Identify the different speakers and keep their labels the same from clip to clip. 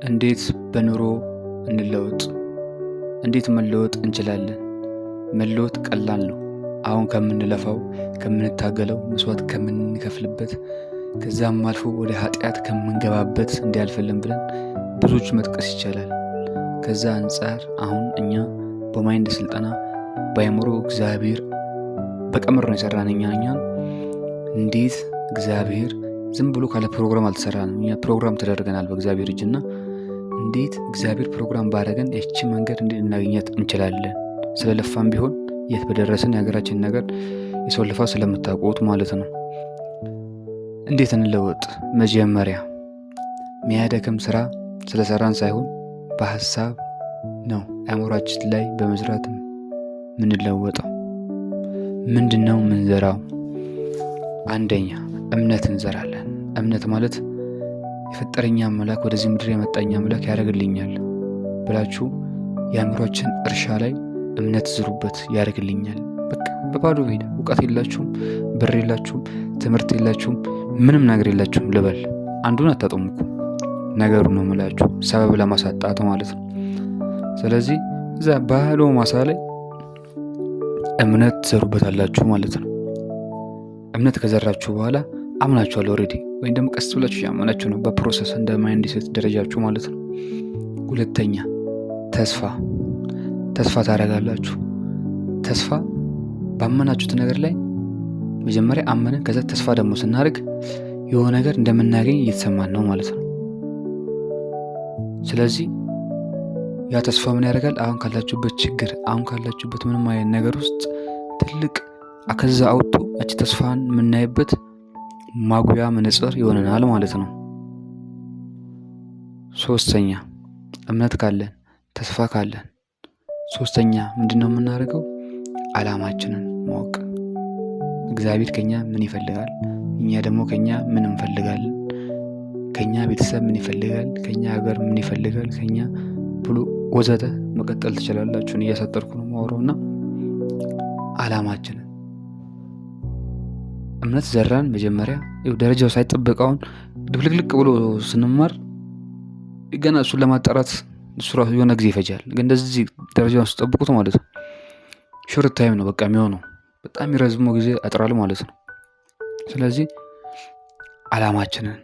Speaker 1: እንዴት በኑሮ እንለወጥ? እንዴት መለወጥ እንችላለን? መለወጥ ቀላል ነው። አሁን ከምንለፋው፣ ከምንታገለው፣ መስዋዕት ከምንከፍልበት፣ ከዛም አልፎ ወደ ኃጢአት ከምንገባበት እንዲያልፍልን ብለን ብዙዎች መጥቀስ ይቻላል። ከዛ አንጻር አሁን እኛ በማይንድ ስልጠና በአእምሮ እግዚአብሔር በቀመር ነው የሰራን። እኛን እንዴት እግዚአብሔር ዝም ብሎ ካለ ፕሮግራም አልተሰራንም። እኛ ፕሮግራም ተደርገናል በእግዚአብሔር እጅና እንዴት እግዚአብሔር ፕሮግራም ባደረገን ያቺ መንገድ እንዴት እናገኛት እንችላለን። ስለለፋም ቢሆን የት በደረስን የሀገራችን ነገር የሰው ልፋት ስለምታውቁት ማለት ነው። እንዴት እንለወጥ? መጀመሪያ የሚያደክም ስራ ስለሰራን ሳይሆን በሀሳብ ነው አእምሯችን ላይ በመስራት ምንለወጠው። ምንድነው ምንዘራው? አንደኛ እምነት እንዘራለን። እምነት ማለት የፈጠረኛ አምላክ ወደዚህ ምድር የመጣኝ አምላክ ያደርግልኛል ብላችሁ የአእምሯችን እርሻ ላይ እምነት ዝሩበት። ያደርግልኛል። በቃ በባዶ ሜዳ እውቀት የላችሁም፣ ብር የላችሁም፣ ትምህርት የላችሁም፣ ምንም ነገር የላችሁም ልበል። አንዱን አታጠሙኩ ነገሩ ነው የምላችሁ፣ ሰበብ ለማሳጣት ማለት ነው። ስለዚህ እዛ ባዶ ማሳ ላይ እምነት ትዘሩበታላችሁ ማለት ነው። እምነት ከዘራችሁ በኋላ አምናችኋል ኦልሬዲ፣ ወይም ደግሞ ቀስ ብላችሁ ያመናችሁ ነው በፕሮሰስ እንደ ማይንድ ሴት ደረጃችሁ ማለት ነው። ሁለተኛ ተስፋ ታደርጋላችሁ። ተስፋ ባመናችሁት ነገር ላይ መጀመሪያ አመንን፣ ከዛ ተስፋ ደግሞ ስናደርግ የሆነ ነገር እንደምናገኝ እየተሰማን ነው ማለት ነው። ስለዚህ ያ ተስፋ ምን ያደርጋል? አሁን ካላችሁበት ችግር፣ አሁን ካላችሁበት ምንም አይነት ነገር ውስጥ ትልቅ ከዛ አውጥቶ ያቺ ተስፋን የምናይበት ማጉያ መነጽር ይሆነናል ማለት ነው። ሶስተኛ እምነት ካለን፣ ተስፋ ካለን፣ ሶስተኛ ምንድነው የምናደርገው? አላማችንን ማወቅ። እግዚአብሔር ከኛ ምን ይፈልጋል? እኛ ደግሞ ከኛ ምን እንፈልጋለን? ከኛ ቤተሰብ ምን ይፈልጋል? ከኛ ሀገር ምን ይፈልጋል? ከኛ ብሎ ወዘተ መቀጠል ትችላላችሁን። እያሳጠርኩ ነው ማወራውና አላማችንን እምነት ዘራን። መጀመሪያ ደረጃው ሳይጠበቀውን ድብልቅልቅ ብሎ ስንማር ገና እሱን ለማጣራት እሱ ራሱ የሆነ ጊዜ ይፈጃል። ግን እንደዚህ ደረጃውን ስጠብቁት ማለት ነው ሾርት ታይም ነው በቃ የሚሆነው። በጣም የሚረዝመው ጊዜ አጥራል ማለት ነው። ስለዚህ አላማችንን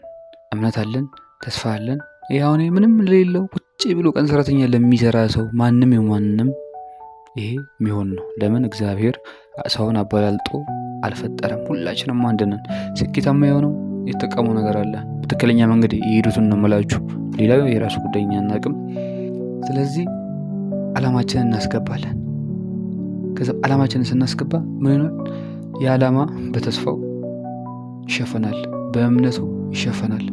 Speaker 1: እምነት አለን፣ ተስፋ አለን። ይሄ አሁን ምንም ለሌለው ቁጭ ብሎ ቀን ሰራተኛ ለሚሰራ ሰው ማንም ይሄ የሚሆን ነው። ለምን? እግዚአብሔር ሰውን አበላልጦ አልፈጠረም። ሁላችንም አንድ ነን። ስኬታማ የሆነው የተጠቀመው ነገር አለ። በትክክለኛ መንገድ የሄዱትን ነው የምላችሁ። ሌላው የራሱ ጉዳይኛ እናቅም። ስለዚህ አላማችንን እናስገባለን። ከዛ አላማችንን ስናስገባ ምን ይሆናል? የዓላማ በተስፋው ይሸፈናል፣ በእምነቱ ይሸፈናል።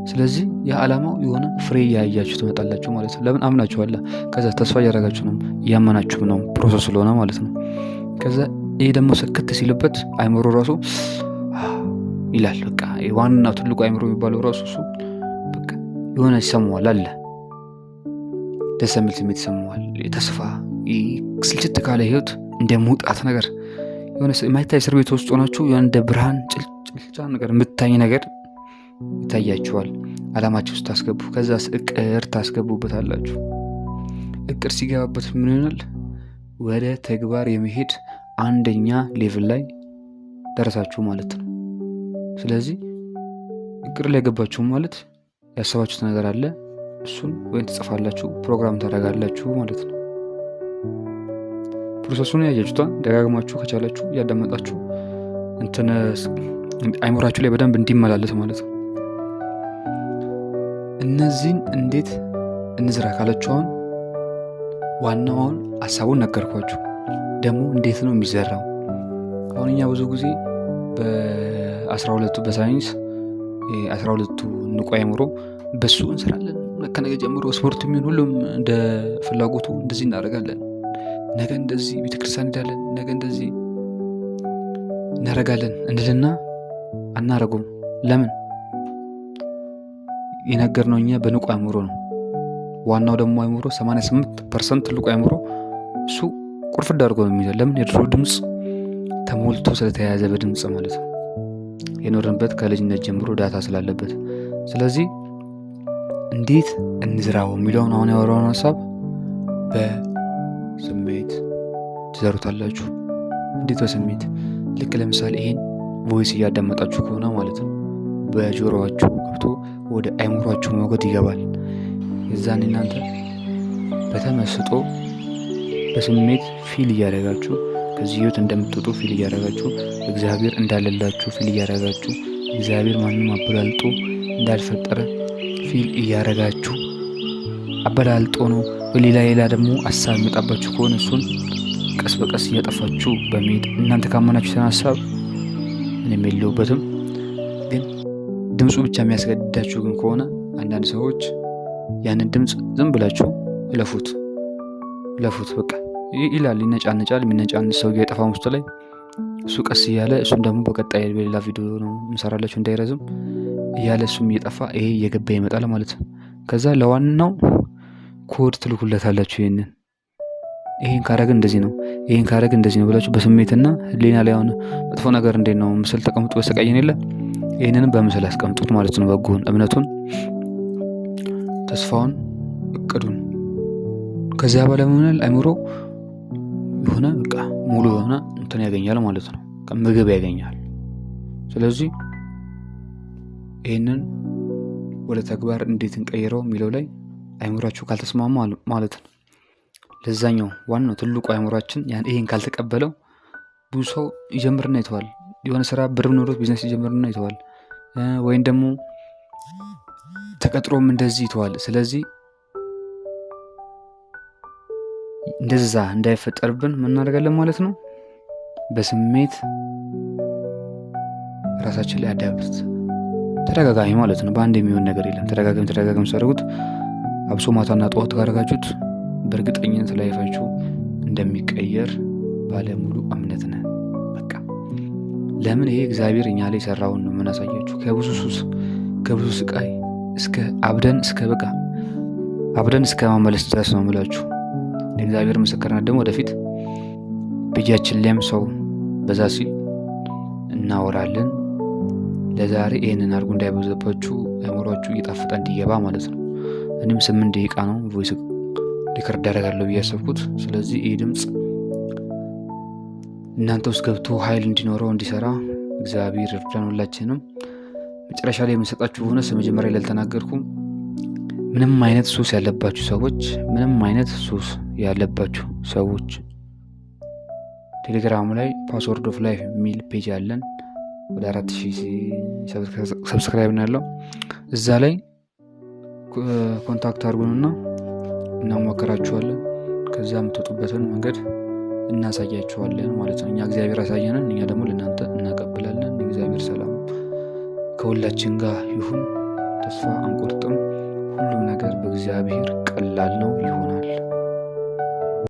Speaker 1: ስለዚህ የዓላማው የሆነ ፍሬ እያያችሁ ትመጣላችሁ ማለት ነው። ለምን? አምናችኋላ። ከዛ ተስፋ እያደረጋችሁ ነው፣ እያመናችሁ ነው፣ ፕሮሰስ ስለሆነ ማለት ነው። ከዛ ይሄ ደግሞ ስክት ሲልበት አይምሮ ራሱ ይላል። በቃ ዋናው ትልቁ አይምሮ የሚባለው ራሱ እሱ በቃ የሆነ ይሰማዋል አለ፣ ደስ የሚል ስሜት ይሰማዋል። ተስፋ ስልችት ካለ ህይወት እንደ መውጣት ነገር የሆነ የማይታይ እስር ቤት ውስጥ ሆናችሁ እንደ ብርሃን ጭልጫ ነገር የምታይ ነገር ይታያችኋል። አላማችሁ ውስጥ ታስገቡ። ከዛ እቅድ ታስገቡበታላችሁ። እቅድ ሲገባበት ምን ይሆናል? ወደ ተግባር የመሄድ አንደኛ ሌቭል ላይ ደረሳችሁ ማለት ነው። ስለዚህ እቅድ ላይ ገባችሁ ማለት ያሰባችሁት ነገር አለ። እሱን ወይም ትጽፋላችሁ፣ ፕሮግራም ታደርጋላችሁ ማለት ነው። ፕሮሰሱን ያያችሁታል። ደጋግማችሁ ከቻላችሁ ያዳመጣችሁ አይምሯችሁ ላይ በደንብ እንዲመላለስ ማለት ነው። እነዚህን እንዴት እንዝራ ካላችሁ አሁን ዋናውን ሀሳቡን ነገርኳችሁ። ደግሞ እንዴት ነው የሚዘራው? አሁን እኛ ብዙ ጊዜ በ12ቱ በሳይንስ 12ቱ ንቁ አእምሮ በሱ እንስራለን። ከነገ ጀምሮ ስፖርት የሚሆን ሁሉም እንደ ፍላጎቱ እንደዚህ እናደርጋለን። ነገ እንደዚህ ቤተክርስቲያን ሄዳለን፣ ነገ እንደዚህ እናደርጋለን እንልና አናረጉም። ለምን? የነገርነው እኛ በንቁ አእምሮ ነው። ዋናው ደግሞ አእምሮ 88% ትልቁ አእምሮ እሱ ቁርፍድ አድርጎ ነው የሚይዘው። ለምን? የድሮ ድምፅ ተሞልቶ ስለተያያዘ በድምፅ ማለት ነው። የኖርንበት ከልጅነት ጀምሮ ዳታ ስላለበት። ስለዚህ እንዴት እንዝራው የሚለውን አሁን ያወራውን ሀሳብ በስሜት ትዘሩታላችሁ። እንዴት በስሜት? ልክ ለምሳሌ ይሄን ቮይስ እያዳመጣችሁ ከሆነ ማለት ነው በጆሮአችሁ ገብቶ ወደ አይምሯችሁ ሞገድ ይገባል። የዛን እናንተ በተመስጦ በስሜት ፊል እያደረጋችሁ ከዚህ ህይወት እንደምትወጡ ፊል እያደረጋችሁ እግዚአብሔር እንዳለላችሁ ፊል እያደረጋችሁ እግዚአብሔር ማንም አበላልጦ እንዳልፈጠረ ፊል እያደረጋችሁ አበላልጦ ነው ሌላ ደግሞ ሀሳብ የሚመጣባችሁ ከሆነ እሱን ቀስ በቀስ እያጠፋችሁ በመሄድ እናንተ ካመናችሁትን ሀሳብ እኔም የለሁበትም፣ ግን ድምፁ ብቻ የሚያስገድዳችሁ ግን ከሆነ አንዳንድ ሰዎች ያንን ድምፅ ዝም ብላችሁ እለፉት በቃ ይላል፣ ይነጫነጫል። የሚነጫነጭ ሰው አይጠፋም ውስጥ ላይ እሱ ቀስ እያለ እሱም ደግሞ በቀጣይ በሌላ ቪዲዮ ነው እንሰራላችሁ እንዳይረዝም እያለ እሱም እየጠፋ ይሄ እየገባ ይመጣል ማለት ነው። ከዛ ለዋናው ኮድ ትልኩለታላችሁ። ይሄን ካረግ እንደዚህ ነው፣ ይሄን ካረግ እንደዚህ ነው ብላችሁ በስሜትና ህሊና ላይ ሆነ መጥፎ ነገር እንዴት ነው ምስል ተቀምጦ በሰቃየን የለ ይሄንንም በምስል አስቀምጡት ማለት ነው። በጎን እምነቱን፣ ተስፋውን፣ እቅዱን ከዚያ በላይ ሆናል አይምሮ የሆነ በቃ ሙሉ የሆነ እንትን ያገኛል ማለት ነው። ምግብ ያገኛል። ስለዚህ ይሄንን ወደ ተግባር እንዴት እንቀይረው የሚለው ላይ አይምሯችሁ ካልተስማማ ማለት ነው። ለዛኛው ዋናው ትልቁ አይምሯችን ይሄን ካልተቀበለው ብዙ ሰው ይጀምርና ይተዋል። የሆነ ስራ ብር ኖሮት ቢዝነስ ይጀምርና ይተዋል፣ ወይም ደግሞ ተቀጥሮም እንደዚህ ይተዋል። ስለዚህ እንደዛ እንዳይፈጠርብን ምን እናደርጋለን ማለት ነው? በስሜት ራሳችን ላይ አዳብት ተደጋጋሚ ማለት ነው። በአንድ የሚሆን ነገር የለም። ተደጋጋሚ ሳደርጉት አብሶ ማታና ጠዋት ካደረጋችሁት በእርግጠኝነት ላይፋችሁ እንደሚቀየር ባለሙሉ እምነት ነን። በቃ ለምን ይሄ እግዚአብሔር እኛ ላይ ሰራውን ነው የምናሳያችሁ። ከብዙ ሱስ ከብዙ ስቃይ እስከ አብደን እስከ ማመለስ ድረስ ነው የምላችሁ። ለእግዚአብሔር ምስክርነት ደግሞ ወደፊት በእጃችን ላይም ሰው በዛ ሲል እናወራለን። ለዛሬ ይሄንን አድርጉ እንዳይበዛባችሁ አይምሯችሁ እየጣፈጠ እንዲገባ ማለት ነው። እኔም 8 ደቂቃ ነው ቮይስ ሪከርድ አደርጋለሁ ብዬ ያሰብኩት። ስለዚህ ይህ ድምፅ እናንተ ውስጥ ገብቶ ኃይል እንዲኖረው እንዲሰራ እግዚአብሔር ይርዳን ሁላችንም። መጨረሻ ላይ የምሰጣችሁ ቦነስ መጀመሪያ ላይ አልተናገርኩም። ምንም አይነት ሱስ ያለባችሁ ሰዎች ቴሌግራም ላይ ፓስወርድ ኦፍ ላይፍ የሚል ፔጅ አለን። ወደ 4000 ሰብስክራይብ ነው ያለው። እዛ ላይ ኮንታክት አድርጉንና እናማከራችኋለን። ከዛ የምትወጡበትን መንገድ እናሳያችኋለን ማለት ነው። እኛ እግዚአብሔር ያሳየንን እኛ ደግሞ ለእናንተ እናቀብላለን። እግዚአብሔር ሰላም ከሁላችን ጋር ይሁን። ተስፋ አንቆርጥም። ሁሉም ነገር በእግዚአብሔር ቀላል ነው ይሆናል።